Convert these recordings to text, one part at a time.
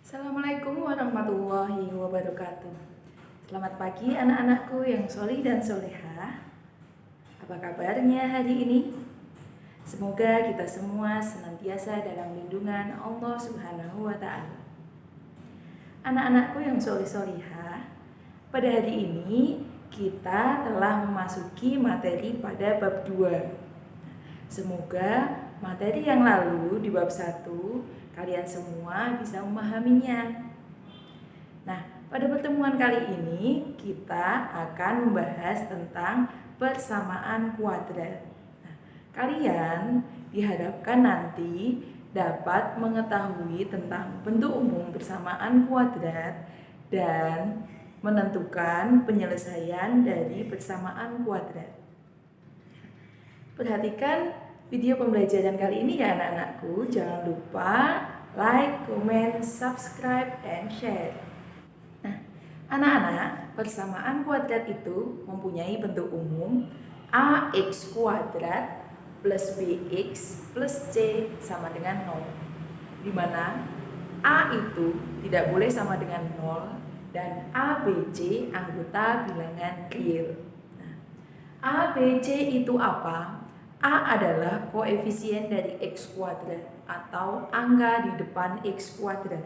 Assalamualaikum warahmatullahi wabarakatuh. Selamat pagi anak-anakku yang solih dan soleha. Apa kabarnya hari ini? Semoga kita semua senantiasa dalam lindungan Allah Subhanahu wa Ta'ala. Anak-anakku yang solih soleha, pada hari ini kita telah memasuki materi pada bab 2. Semoga materi yang lalu di bab 1 kalian semua bisa memahaminya. Nah, pada pertemuan kali ini kita akan membahas tentang persamaan kuadrat. Nah, kalian diharapkan nanti dapat mengetahui tentang bentuk umum persamaan kuadrat dan menentukan penyelesaian dari persamaan kuadrat. Perhatikan video pembelajaran kali ini ya anak-anakku. Jangan lupa like, comment, subscribe, and share. Nah, anak-anak, persamaan kuadrat itu mempunyai bentuk umum ax kuadrat plus bx plus c sama dengan 0, di mana a itu tidak boleh sama dengan 0 dan a, b, c anggota bilangan real. Nah, a, b, c itu apa? A adalah koefisien dari x kuadrat atau angka di depan x kuadrat.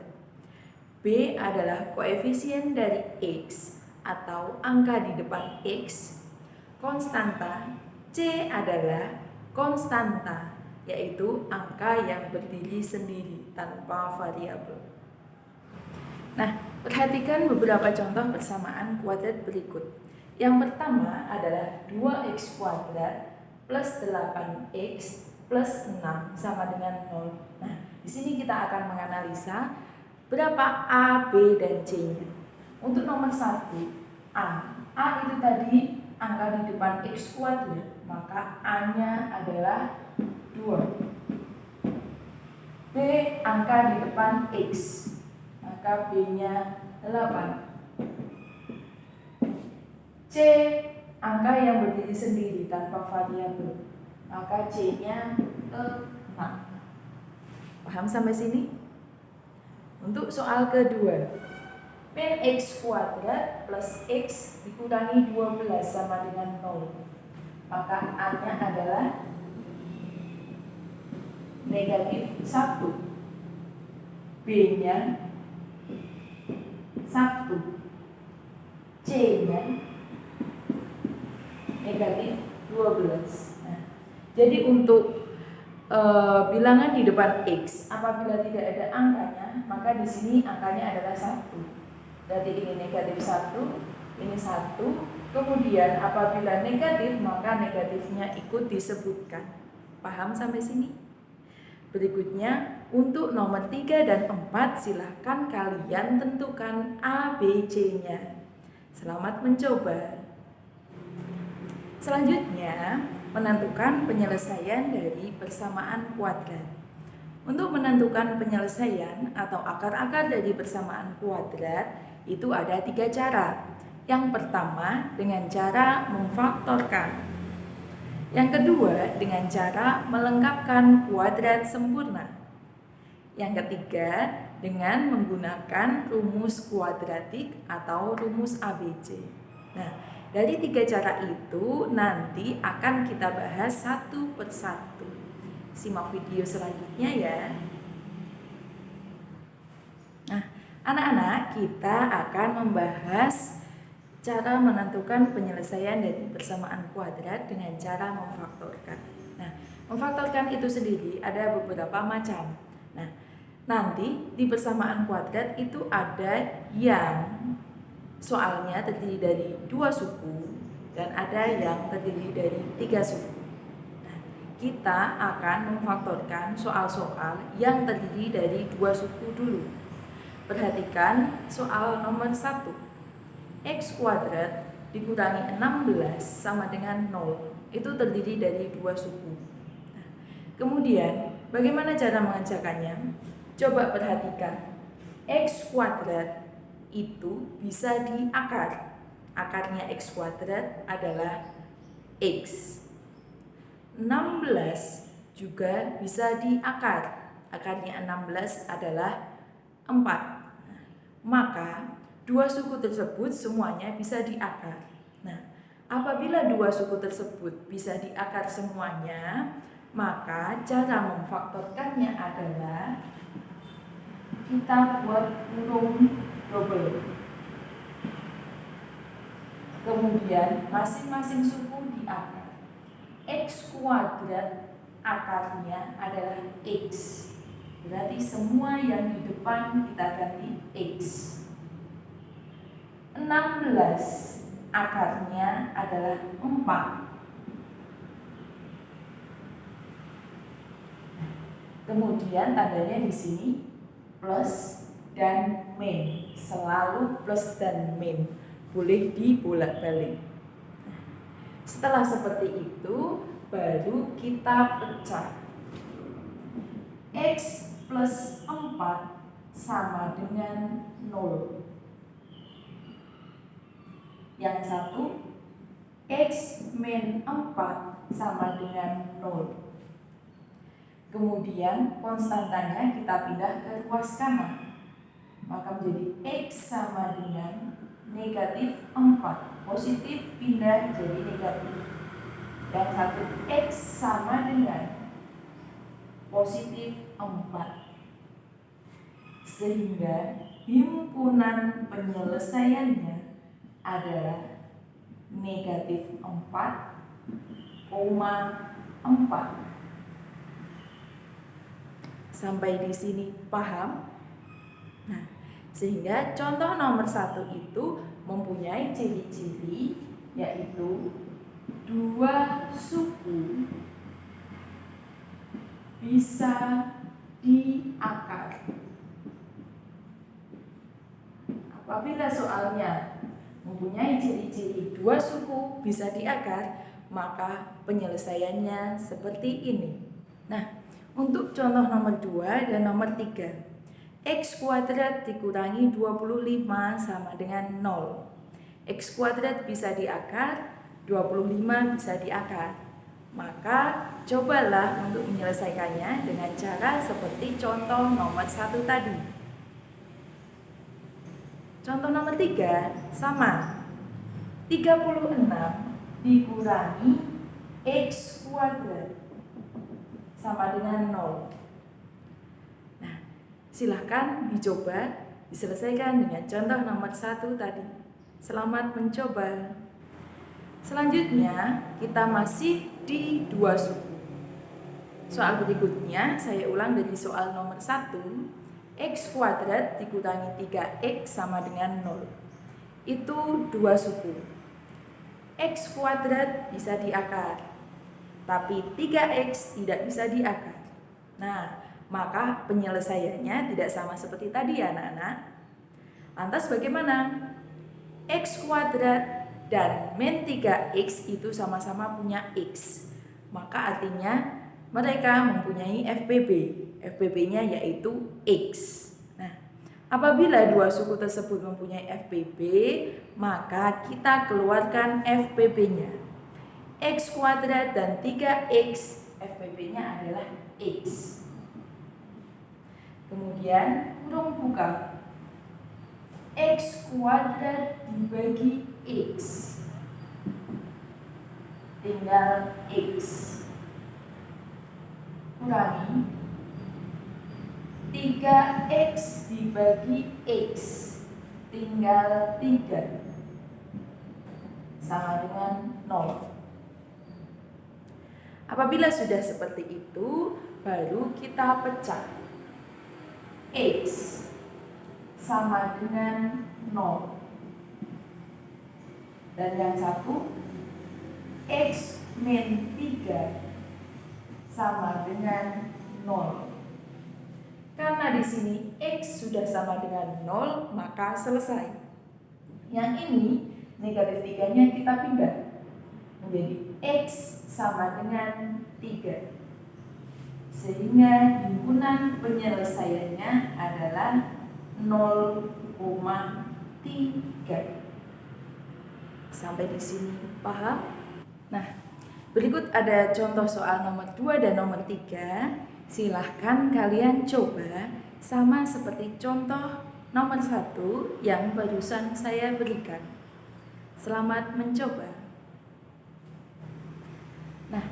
B adalah koefisien dari x atau angka di depan x. Konstanta C adalah konstanta, yaitu angka yang berdiri sendiri tanpa variabel. Nah, perhatikan beberapa contoh persamaan kuadrat berikut. Yang pertama adalah 2x kuadrat plus 8x plus 6 sama dengan 0. Nah, di sini kita akan menganalisa berapa A, B, dan C-nya. Untuk nomor 1, A. A itu tadi angka di depan x kuadrat, maka A-nya adalah 2. B angka di depan x, maka B-nya 8. C angka yang berdiri sendiri tanpa variabel, maka C-nya 6. Paham sampai sini? Untuk soal kedua, min x kuadrat plus x dikurangi 12 sama dengan 0, maka A-nya adalah negatif 1, B-nya 1, C-nya negatif 12. Nah, jadi untuk bilangan di depan x, apabila tidak ada angkanya, maka di sini angkanya adalah 1. Berarti ini negatif 1, ini 1. Kemudian apabila negatif, maka negatifnya ikut disebutkan. Paham sampai sini? Berikutnya, untuk nomor 3 dan 4, silahkan kalian tentukan A, B, C-nya. Selamat mencoba. Selanjutnya, menentukan penyelesaian dari persamaan kuadrat. Untuk menentukan penyelesaian atau akar-akar dari persamaan kuadrat itu ada 3 cara. Yang pertama dengan cara memfaktorkan. Yang kedua dengan cara melengkapkan kuadrat sempurna. Yang ketiga dengan menggunakan rumus kuadratik atau rumus ABC. Nah, dari 3 cara itu nanti akan kita bahas satu persatu. Simak video selanjutnya ya. Nah, anak-anak, kita akan membahas cara menentukan penyelesaian dari persamaan kuadrat dengan cara memfaktorkan. Nah, memfaktorkan itu sendiri ada beberapa macam. Nah, nanti di persamaan kuadrat itu ada yang soalnya terdiri dari 2 suku dan ada yang terdiri dari 3 suku. Nah, kita akan memfaktorkan soal-soal yang terdiri dari 2 suku dulu. Perhatikan soal nomor 1. X kuadrat dikurangi 16 sama dengan 0. Itu terdiri dari 2 suku. Nah, kemudian bagaimana cara mengerjakannya? Coba perhatikan. X kuadrat itu bisa diakar. Akarnya x kuadrat adalah x. 16 juga bisa diakar. Akarnya 16 adalah 4. maka dua suku tersebut semuanya bisa diakar. Nah, apabila dua suku tersebut bisa diakar semuanya, maka cara memfaktorkannya adalah kita buat kurung double. Kemudian masing-masing suku diakar. X kuadrat akarnya adalah X. Berarti semua yang di depan kita ganti X. 16 akarnya adalah 4. Kemudian tandanya di sini plus dan min, selalu plus dan min, boleh dibolak-balik. Setelah seperti itu, baru kita pecah. X plus 4 sama dengan 0. Yang satu, X min 4 sama dengan 0. Kemudian konstantanya kita pindah ke ruas kanan, maka menjadi X sama dengan negatif 4. Positif pindah jadi negatif. Yang satu, X sama dengan positif 4. Sehingga himpunan penyelesaiannya adalah negatif 4,4. Sampai di sini paham? Nah, sehingga contoh nomor 1 itu mempunyai ciri-ciri, yaitu dua suku bisa diakar. Apabila soalnya mempunyai ciri-ciri dua suku bisa diakar, maka penyelesaiannya seperti ini. Nah, untuk contoh nomor 2 dan nomor 3, X kuadrat dikurangi 25 sama dengan 0. X kuadrat bisa diakar, 25 bisa diakar. Maka cobalah untuk menyelesaikannya dengan cara seperti contoh nomor 1 tadi. Contoh nomor 3 sama. 36 dikurangi X kuadrat sama dengan 0. Nah, silahkan dicoba diselesaikan dengan contoh nomor 1 tadi. Selamat mencoba. Selanjutnya kita masih di dua suku. Soal berikutnya saya ulang dari soal nomor 1. X kuadrat dikurangi 3X sama dengan 0. Itu dua suku. X kuadrat bisa diakar, tapi 3X tidak bisa diakar. Nah, maka penyelesaiannya tidak sama seperti tadi ya anak-anak. Lantas bagaimana? X kuadrat dan min 3X itu sama-sama punya X. Maka artinya mereka mempunyai FBB. FBB-nya yaitu X. Nah, apabila dua suku tersebut mempunyai FBB, maka kita keluarkan FBB-nya. X kuadrat dan 3X, FBB-nya adalah X. Kemudian kurung buka, X kuadrat dibagi X, tinggal X. Kurangi 3X dibagi X, tinggal 3, sama dengan 0. Apabila sudah seperti itu, baru kita pecah. X sama dengan 0. Dan yang satu, X min 3 sama dengan 0. Karena di sini X sudah sama dengan 0, maka selesai. Yang ini, negatif 3-nya kita pindah menjadi X sama dengan 3. Sehingga himpunan penyelesaiannya adalah 0,3. Sampai di sini paham? Nah, berikut ada contoh soal nomor 2 dan nomor 3. Silahkan kalian coba sama seperti contoh nomor 1 yang barusan saya berikan. Selamat mencoba. Nah,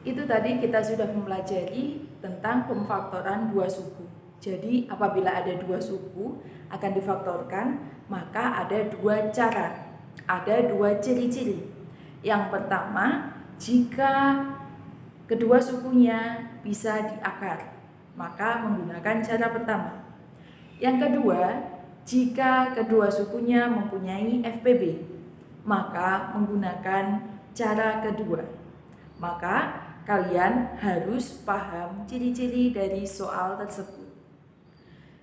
itu tadi kita sudah mempelajari tentang pemfaktoran dua suku. Jadi apabila ada dua suku akan difaktorkan, maka ada dua cara, ada dua ciri-ciri. Yang pertama, jika kedua sukunya bisa diakar, maka menggunakan cara pertama. Yang kedua, jika kedua sukunya mempunyai FPB, maka menggunakan cara kedua. Maka kalian harus paham ciri-ciri dari soal tersebut.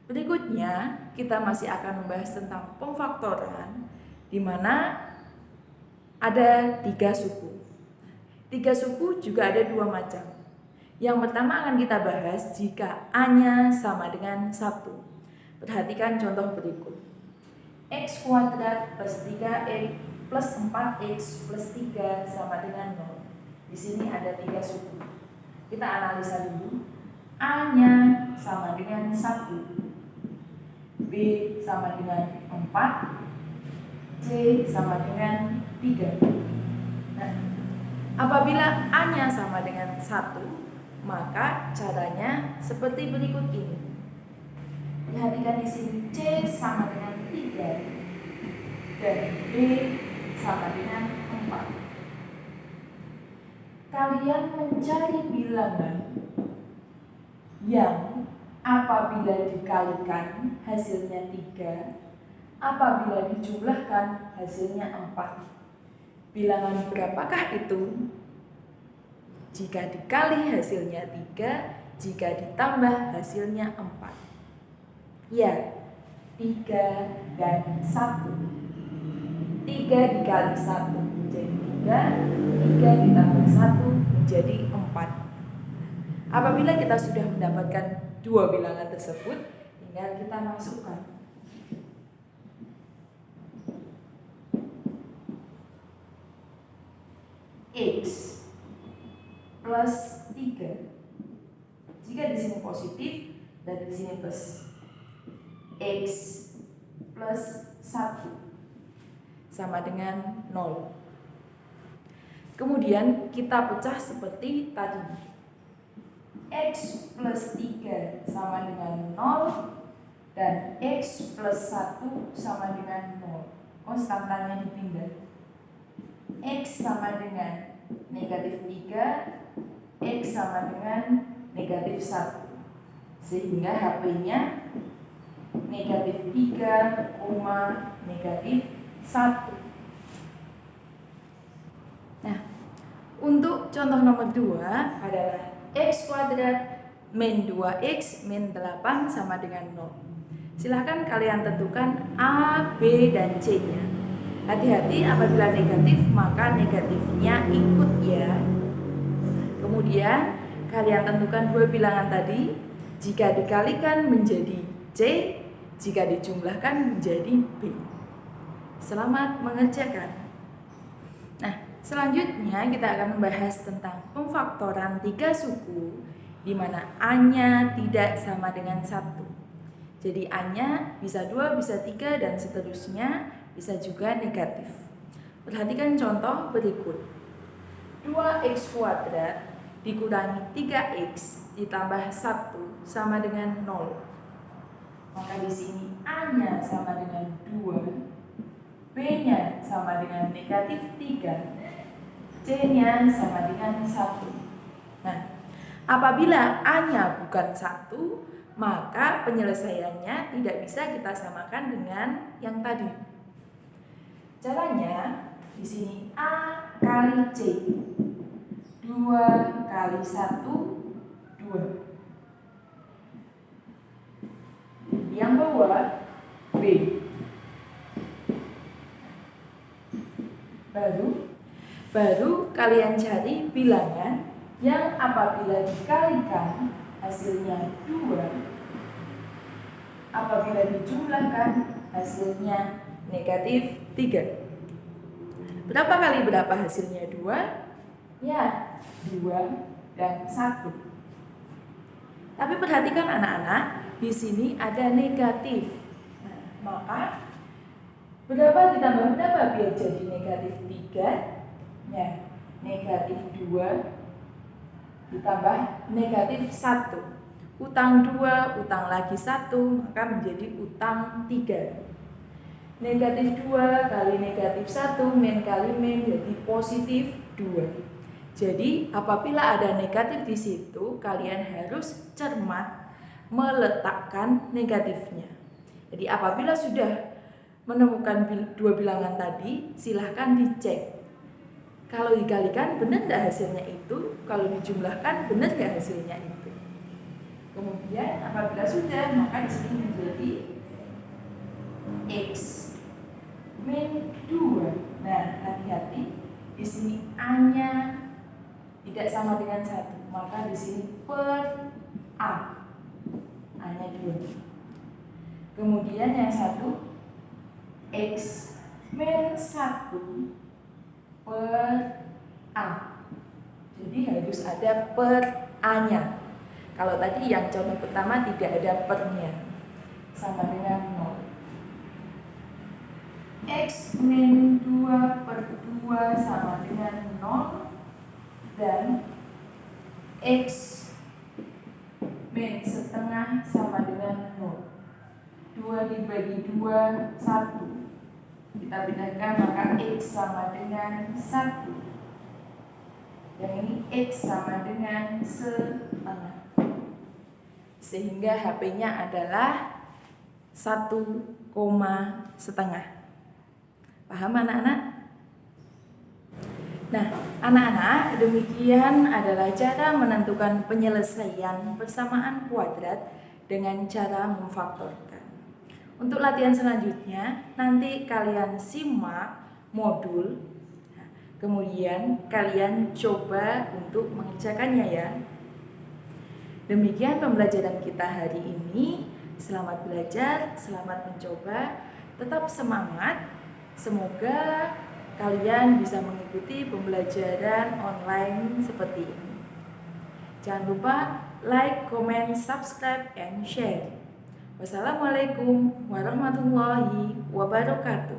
Berikutnya, kita masih akan membahas tentang pemfaktoran, di mana ada 3 suku. 3 suku juga ada 2 macam. Yang pertama akan kita bahas jika A-nya sama dengan 1. Perhatikan contoh berikut. X kuadrat plus 3x plus 4x plus 3 sama dengan 0. Di sini ada 3 suku. Kita analisa dulu. A-nya sama dengan 1, B sama dengan 4, C sama dengan 3. Nah, apabila A-nya sama dengan 1, maka caranya seperti berikut ini. Perhatikan di sini, C sama dengan 3 dan B sama dengan 4. Kalian mencari bilangan yang apabila dikalikan hasilnya 3, apabila dijumlahkan hasilnya 4. Bilangan berapakah itu? Jika dikali hasilnya 3, jika ditambah hasilnya 4. Ya, 3 dan 1. 3 dikali 1 menjadi 3 ditambah 1 menjadi 4. Apabila kita sudah mendapatkan dua bilangan tersebut, tinggal kita masukkan. X plus 3. Jika di sini positif dan di sini plus. X plus 1 sama dengan 0. Kemudian kita pecah seperti tadi. X plus 3 sama dengan 0 dan X plus 1 sama dengan 0. Konstantanya dipindah. X sama dengan negatif 3, X sama dengan negatif 1. Sehingga HP-nya negatif 3, negatif 1. Nah, untuk contoh nomor 2 adalah X kuadrat min 2X min 8 sama dengan 0. Silahkan kalian tentukan A, B, dan C-nya. Hati-hati apabila negatif, maka negatifnya ikut ya. Kemudian kalian tentukan dua bilangan tadi. Jika dikalikan menjadi C, jika dijumlahkan menjadi B. Selamat mengerjakan. Nah, selanjutnya kita akan membahas tentang pemfaktoran 3 suku di mana A-nya tidak sama dengan 1. Jadi A-nya bisa 2, bisa 3, dan seterusnya, bisa juga negatif. Perhatikan contoh berikut. 2x kuadrat dikurangi 3x ditambah 1 sama dengan 0. Maka di sini A-nya sama dengan 2, B-nya sama dengan negatif 3, C-nya sama dengan 1. Nah, apabila A-nya bukan 1, maka penyelesaiannya tidak bisa kita samakan dengan yang tadi. Caranya di sini A kali C, 2 kali 1, 2. Yang bawah B. Baru kalian cari bilangan yang apabila dikalikan hasilnya 2, apabila dijumlahkan hasilnya negatif 3. Berapa kali berapa hasilnya 2? Ya, 2 dan 1. Tapi perhatikan anak-anak, di sini ada negatif. Maka berapa ditambah berapa biar jadi negatif 3? Ya, negatif 2 ditambah negatif 1. Utang 2, utang lagi 1, maka menjadi utang 3. Negatif 2 kali negatif 1 min kali min jadi positif 2. Jadi apabila ada negatif di situ, kalian harus cermat meletakkan negatifnya. Jadi apabila sudah menemukan dua bilangan tadi, silahkan dicek. Kalau dikalikan benar nggak hasilnya itu? Kalau dijumlahkan benar nggak hasilnya itu? Kemudian apabila sudah, maka di sini menjadi x min 2. Nah, hati-hati di sini a-nya tidak sama dengan 1, maka di sini per a. A-nya 2. Kemudian yang satu x min 1 per a. Jadi harus ada per a-nya. Kalau tadi yang contoh pertama tidak ada pernya, sama dengan 0. X min 2 per 2 sama dengan 0. Dan X min setengah sama dengan 0. 2 dibagi 2, 1. Kita pindahkan, maka X sama dengan 1. Yang ini X sama dengan setengah. Sehingga HP-nya adalah 1,5. Paham anak-anak? Nah, anak-anak, demikian adalah cara menentukan penyelesaian persamaan kuadrat dengan cara memfaktorkan. Untuk latihan selanjutnya, nanti kalian simak modul, kemudian kalian coba untuk mengerjakannya ya. Demikian pembelajaran kita hari ini. Selamat belajar, selamat mencoba, tetap semangat. Semoga kalian bisa mengikuti pembelajaran online seperti ini. Jangan lupa like, comment, subscribe, and share. Wassalamualaikum warahmatullahi wabarakatuh.